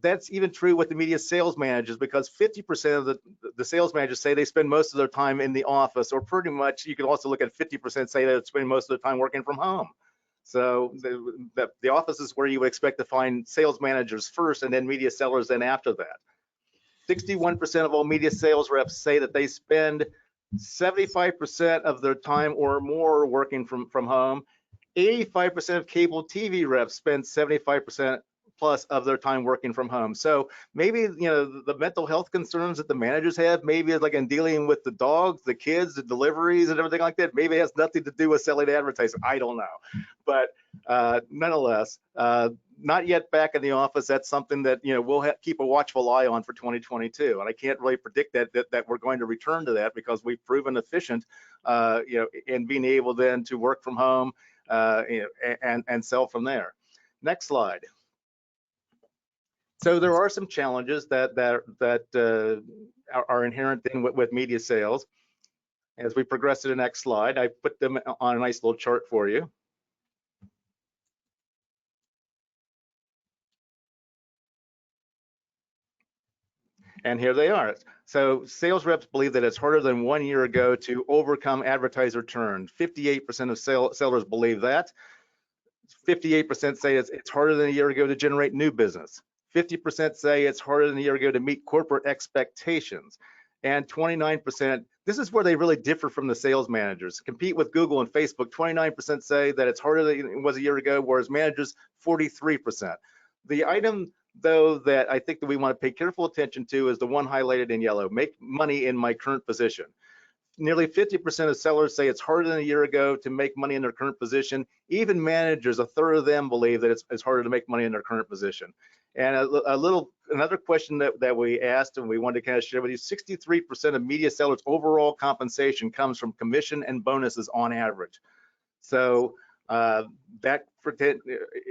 that's even true with the media sales managers, because 50% of the sales managers say they spend most of their time in the office, or pretty much. You can also look at 50% say that they spend most of their time working from home. So the office is where you would expect to find sales managers first, and then media sellers then after that. 61% of all media sales reps say that they spend 75% of their time or more working from home. 85% of cable TV reps spend 75% plus of their time working from home. So maybe, the mental health concerns that the managers have, maybe it's like in dealing with the dogs, the kids, the deliveries and everything like that, maybe it has nothing to do with selling advertising. I don't know. But nonetheless, not yet back in the office. That's something that, we'll keep a watchful eye on for 2022. And I can't really predict that we're going to return to that, because we've proven efficient, in being able then to work from home and sell from there. Next slide. So there are some challenges that are inherent in with media sales. As we progress to the next slide, I put them on a nice little chart for you. And here they are. So sales reps believe that it's harder than 1 year ago to overcome advertiser churn. 58% of sellers believe that. 58% say it's harder than a year ago to generate new business. 50% say it's harder than a year ago to meet corporate expectations. And 29%, this is where they really differ from the sales managers. Compete with Google and Facebook, 29% say that it's harder than it was a year ago, whereas managers, 43%. The item, though, that I think that we want to pay careful attention to is the one highlighted in yellow: make money in my current position. Nearly 50% of sellers say it's harder than a year ago to make money in their current position. Even managers, a third of them believe that it's harder to make money in their current position. And another question that we asked and we wanted to kind of share with you: 63% of media sellers' overall compensation comes from commission and bonuses on average. So that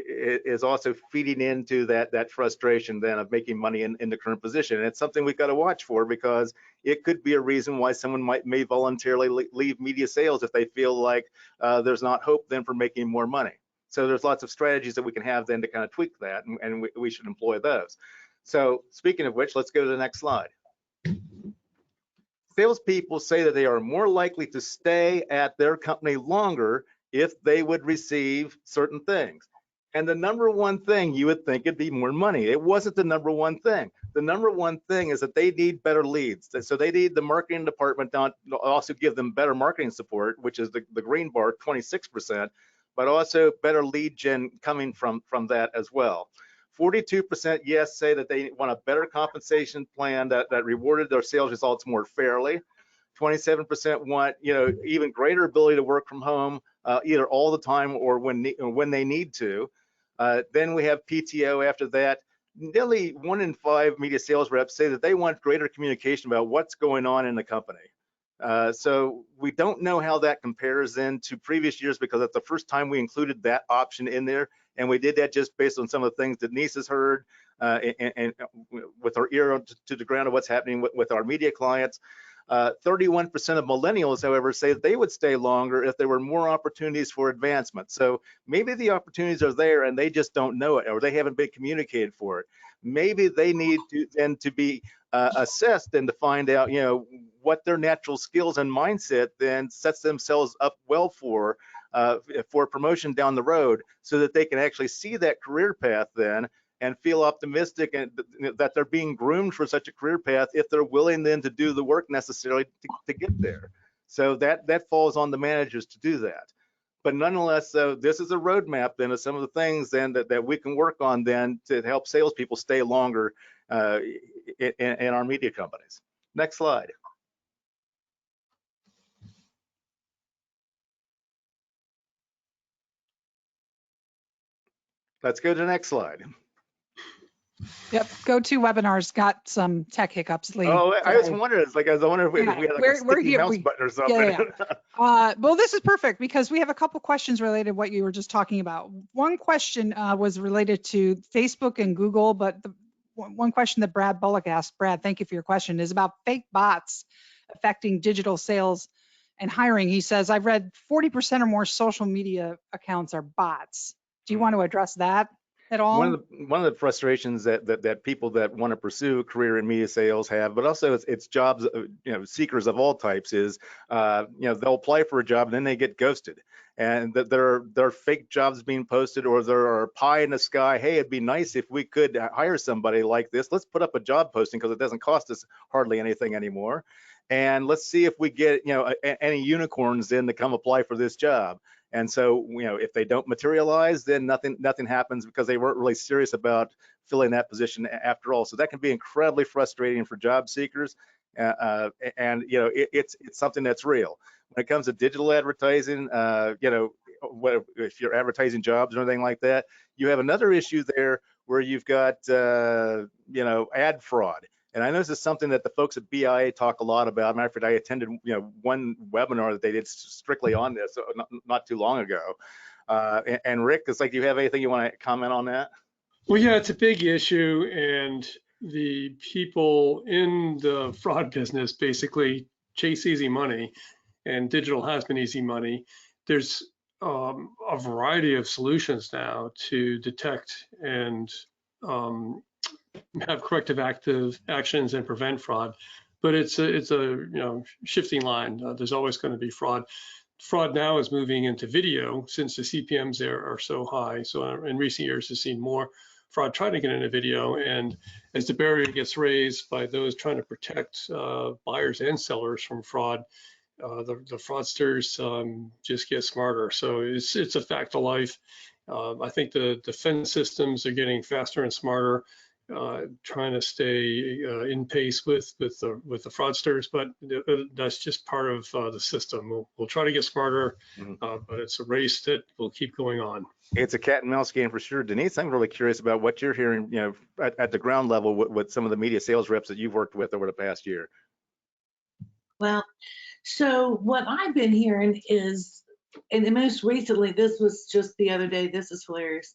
is also feeding into that frustration then of making money in the current position. And it's something we've got to watch for, because it could be a reason why someone may voluntarily leave media sales if they feel like there's not hope then for making more money. So there's lots of strategies that we can have then to kind of tweak that, and we should employ those. So speaking of which, let's go to the next slide. Salespeople say that they are more likely to stay at their company longer if they would receive certain things. And the number one thing you would think it'd be more money. It wasn't the number one thing. The number one thing is that they need better leads. So they need the marketing department to also give them better marketing support, which is the green bar, 26%, but also better lead gen coming from that as well. 42% yes say that they want a better compensation plan that rewarded their sales results more fairly. 27% want even greater ability to work from home, either all the time or when they need to. Then we have PTO after that. Nearly 1 in 5 media sales reps say that they want greater communication about what's going on in the company. So we don't know how that compares then to previous years, because that's the first time we included that option in there. And we did that just based on some of the things that Denise has heard and with our ear to the ground of what's happening with our media clients. 31% of millennials, however, say that they would stay longer if there were more opportunities for advancement. So maybe the opportunities are there and they just don't know it, or they haven't been communicated for it. Maybe they need to then to be assessed and to find out, what their natural skills and mindset then sets themselves up well for promotion down the road, so that they can actually see that career path then and feel optimistic and that they're being groomed for such a career path if they're willing then to do the work necessarily to get there. So that falls on the managers to do that. But nonetheless, this is a roadmap then of some of the things then that we can work on then to help salespeople stay longer in our media companies. Next slide. Let's go to the next slide. Yep, GoToWebinar's got some tech hiccups, Lee. Oh, I was wondering, if we had like a sticky mouse we- button or something. Well, this is perfect because we have a couple questions related to what you were just talking about. One question was related to Facebook and Google, but the one question that Brad Bullock asked, Brad, thank you for your question, is about fake bots affecting digital sales and hiring. He says, I've read 40% or more social media accounts are bots. Do you want to address that at all? One of the frustrations that people that want to pursue a career in media sales have, but also it's jobs, seekers of all types, is they'll apply for a job and then they get ghosted, and that there are fake jobs being posted, or there are pie in the sky. Hey, it'd be nice if we could hire somebody like this. Let's put up a job posting because it doesn't cost us hardly anything anymore, and let's see if we get any unicorns in to come apply for this job. And so, if they don't materialize, then nothing happens because they weren't really serious about filling that position after all. So that can be incredibly frustrating for job seekers. It's something that's real. When it comes to digital advertising, if you're advertising jobs or anything like that, you have another issue there where you've got, ad fraud. And I know this is something that the folks at BIA talk a lot about. Matter of fact, I attended, one webinar that they did strictly on this not too long ago. And Rick, it's like, do you have anything you want to comment on that? Well, yeah, it's a big issue, and the people in the fraud business basically chase easy money, and digital has been easy money. There's a variety of solutions now to detect and have corrective actions and prevent fraud, but it's a shifting line. There's always going to be fraud. Fraud now is moving into video since the CPMs there are so high. So in recent years, we've seen more fraud trying to get into video, and as the barrier gets raised by those trying to protect buyers and sellers from fraud, the fraudsters just get smarter. So it's a fact of life. I think the defense systems are getting faster and smarter, trying to stay in pace with the fraudsters, but that's just part of the system. We'll try to get smarter, but it's a race that will keep going on. It's a cat and mouse game for sure. Denise, I'm really curious about what you're hearing, at the ground level with some of the media sales reps that you've worked with over the past year. Well, so what I've been hearing is, and most recently, this was just the other day, this is hilarious.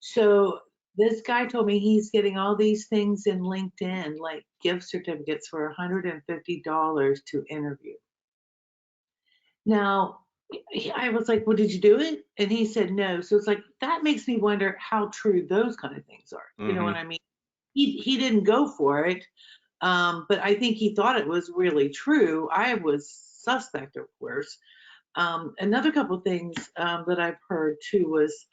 So this guy told me he's getting all these things in LinkedIn, like gift certificates for $150 to interview. Now, I was like, well, did you do it? And he said no. So it's like, that makes me wonder how true those kind of things are. You know what I mean? He didn't go for it, but I think he thought it was really true. I was suspect, of course. Another couple of things that I've heard too was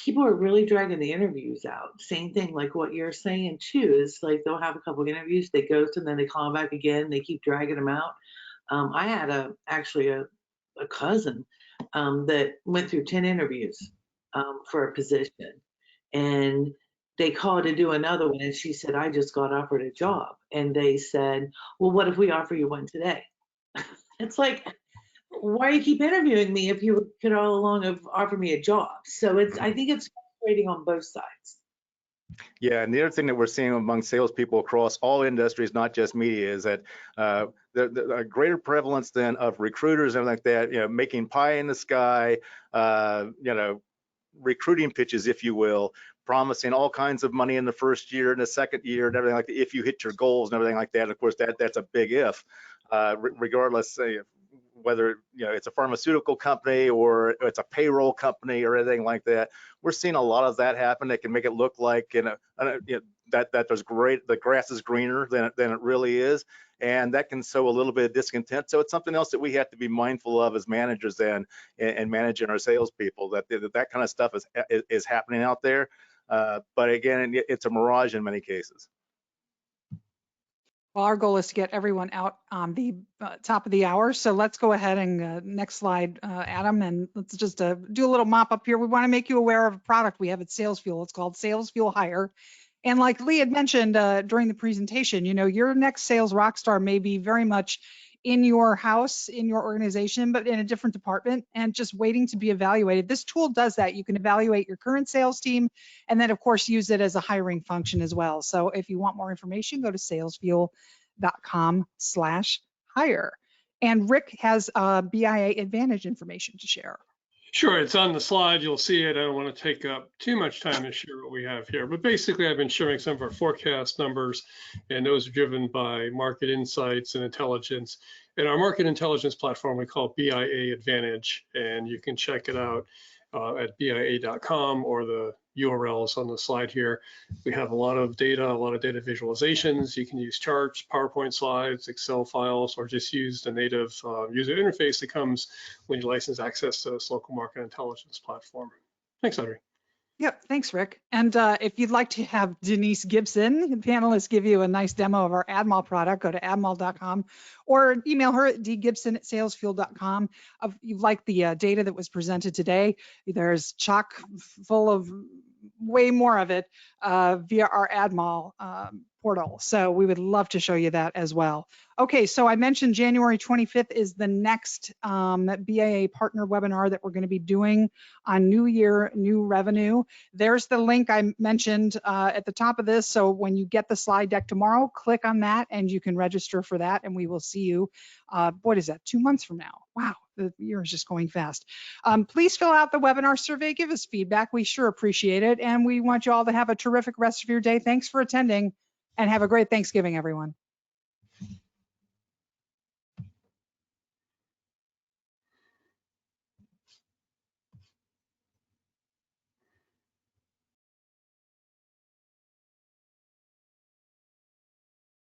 people are really dragging the interviews out. Same thing like what you're saying too, is like they'll have a couple of interviews, they ghost and then they call back again, they keep dragging them out. I had actually a cousin that went through 10 interviews for a position, and they called to do another one, and she said, I just got offered a job. And they said, well, what if we offer you one today? It's like, why do you keep interviewing me if you could all along have offered me a job? So I think it's frustrating on both sides. Yeah, and the other thing that we're seeing among salespeople across all industries, not just media, is that the greater prevalence then of recruiters and like that, making pie in the sky, recruiting pitches, if you will, promising all kinds of money in the first year and the second year and everything like that, if you hit your goals and everything like that. And of course, that's a big if. regardless whether it's a pharmaceutical company or it's a payroll company or anything like that. We're seeing a lot of that happen. It can make it look like that the grass is greener than it really is, and that can sow a little bit of discontent. So it's something else that we have to be mindful of as managers and managing our salespeople, that kind of stuff is happening out there. But again, it's a mirage in many cases. Well, our goal is to get everyone out on the top of the hour. So let's go ahead and next slide, Adam, and let's just do a little mop up here. We want to make you aware of a product we have at Sales Fuel. It's called Sales Fuel Hire. And like Lee had mentioned during the presentation, your next sales rock star may be very much in your house, in your organization, but in a different department and just waiting to be evaluated. This tool does that. You can evaluate your current sales team and then of course use it as a hiring function as well. So if you want more information, go to salesfuel.com/hire. And Rick has BIA Advantage information to share. Sure, it's on the slide. You'll see it. I don't want to take up too much time to share what we have here, but basically I've been sharing some of our forecast numbers, and those are driven by market insights and intelligence. And our market intelligence platform we call BIA Advantage, and you can check it out at BIA.com or the URLs on the slide here. We have a lot of data visualizations. You can use charts, PowerPoint slides, Excel files, or just use the native user interface that comes when you license access to this local market intelligence platform. Thanks, Audrey. Yep, thanks, Rick. And if you'd like to have Denise Gibson, the panelist, give you a nice demo of our AdMall product, go to admall.com or email her at dgibson@salesfuel.com. If you like the data that was presented today, there's chock full of way more of it via our AdMall portal. So we would love to show you that as well. Okay, so I mentioned January 25th is the next BIA partner webinar that we're going to be doing on New Year, New Revenue. There's the link I mentioned at the top of this. So when you get the slide deck tomorrow, click on that and you can register for that and we will see you, what is that, 2 months from now? Wow, the year is just going fast. Please fill out the webinar survey, give us feedback. We sure appreciate it. And we want you all to have a terrific rest of your day. Thanks for attending and have a great Thanksgiving, everyone.